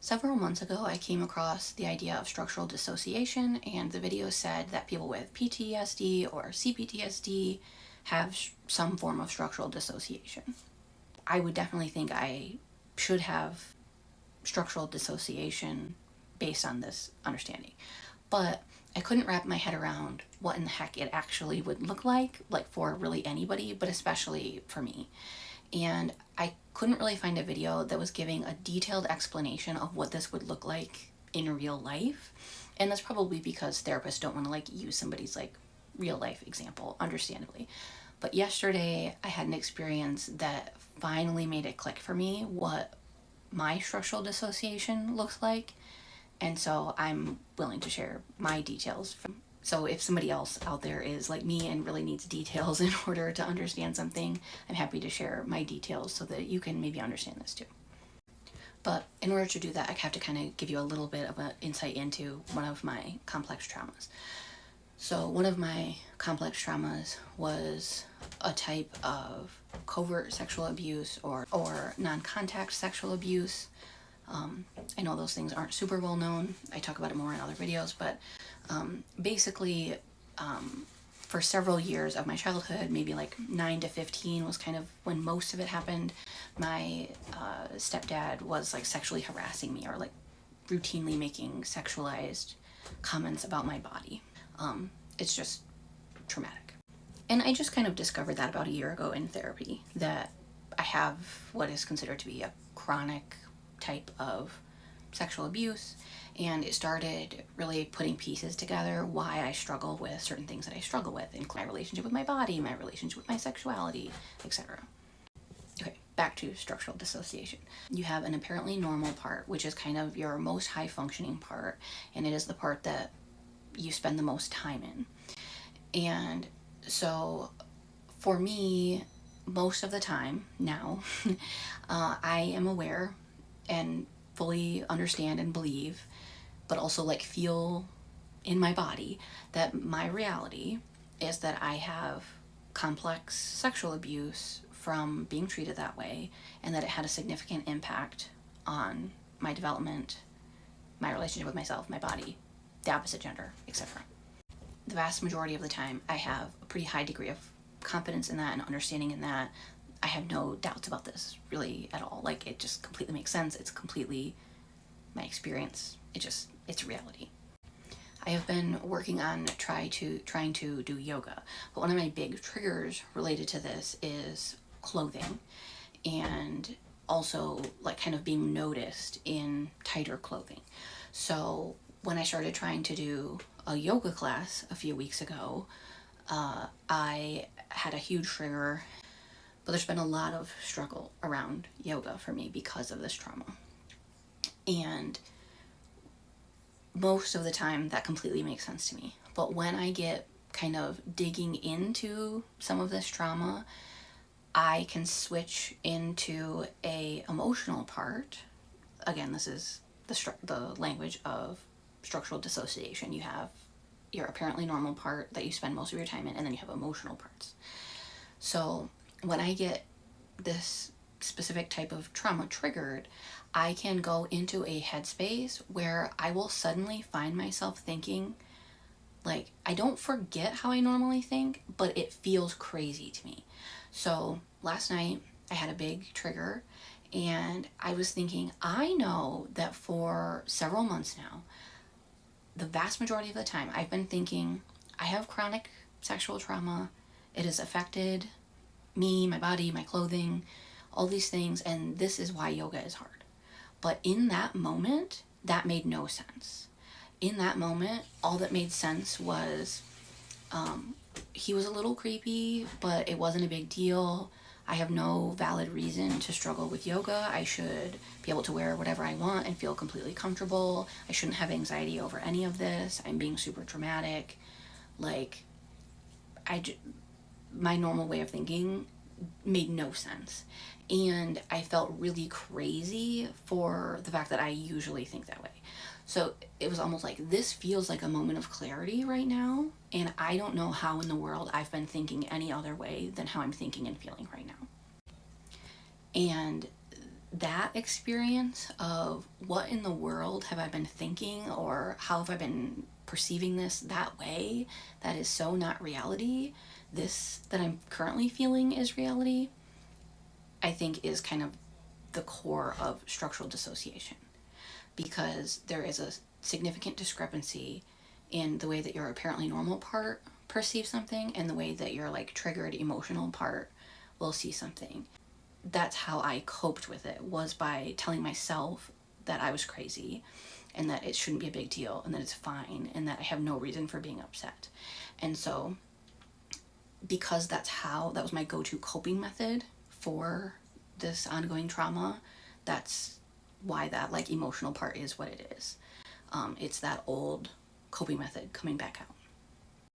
Several months ago, I came across the idea of structural dissociation, and the video said that people with PTSD or cptsd have some form of structural dissociation. I would definitely think I should have structural dissociation based on this understanding, but I couldn't wrap my head around what in the heck it actually would look like for really anybody, but especially for me. And I couldn't really find a video that was giving a detailed explanation of what this would look like in real life. And that's probably because therapists don't want to use somebody's real life example, understandably. But yesterday I had an experience that finally made it click for me what my structural dissociation looks like. And so I'm willing to share my details. So if somebody else out there is like me and really needs details in order to understand something, I'm happy to share my details so that you can maybe understand this too. But in order to do that, I have to kind of give you a little bit of an insight into one of my complex traumas. So one of my complex traumas was a type of covert sexual abuse or non-contact sexual abuse. I know those things aren't super well known. I talk about it more in other videos, but basically, for several years of my childhood, maybe 9 to 15 was kind of when most of it happened, my stepdad was sexually harassing me or routinely making sexualized comments about my body. It's just traumatic. And I just kind of discovered that about a year ago in therapy, that I have what is considered to be a chronic type of sexual abuse, and it started really putting pieces together why I struggle with certain things that I struggle with, including my relationship with my body, my relationship with my sexuality, etc. Okay, back to structural dissociation. You have an apparently normal part, which is kind of your most high functioning part, and it is the part that you spend the most time in. And so for me, most of the time now, I am aware and fully understand and believe, but also feel in my body that my reality is that I have complex sexual abuse from being treated that way, and that it had a significant impact on my development, my relationship with myself, my body, the opposite gender, etc. The vast majority of the time, I have a pretty high degree of confidence in that and understanding in that. I have no doubts about this really at all. It just completely makes sense. It's completely my experience. It's reality. I have been working on trying to do yoga, but one of my big triggers related to this is clothing, and also kind of being noticed in tighter clothing. So when I started trying to do a yoga class a few weeks ago, I had a huge trigger. But there's been a lot of struggle around yoga for me because of this trauma. And most of the time that completely makes sense to me. But when I get kind of digging into some of this trauma, I can switch into a emotional part. Again, this is the language of structural dissociation. You have your apparently normal part that you spend most of your time in, and then you have emotional parts. So when I get this specific type of trauma triggered, I can go into a headspace where I will suddenly find myself thinking, I don't forget how I normally think, but it feels crazy to me. So last night I had a big trigger, and I was thinking, I know that for several months now, the vast majority of the time, I've been thinking, I have chronic sexual trauma. It has affected me, my body, my clothing, all these things, and this is why yoga is hard. But in that moment, that made no sense. In that moment, all that made sense was he was a little creepy, but it wasn't a big deal. I have no valid reason to struggle with yoga. I should be able to wear whatever I want and feel completely comfortable. I shouldn't have anxiety over any of this. I'm being super dramatic. My normal way of thinking made no sense. And I felt really crazy for the fact that I usually think that way. So it was almost this feels like a moment of clarity right now, and I don't know how in the world I've been thinking any other way than how I'm thinking and feeling right now. And that experience of what in the world have I been thinking, or how have I been perceiving this that way, that is so not reality, this that I'm currently feeling is reality, I think is kind of the core of structural dissociation, because there is a significant discrepancy in the way that your apparently normal part perceives something and the way that your like triggered emotional part will see something. That's how I coped with it, was by telling myself that I was crazy and that it shouldn't be a big deal and that it's fine and that I have no reason for being upset. And so because that was my go-to coping method for this ongoing trauma, that's why that like emotional part is what it is. It's that old coping method coming back out.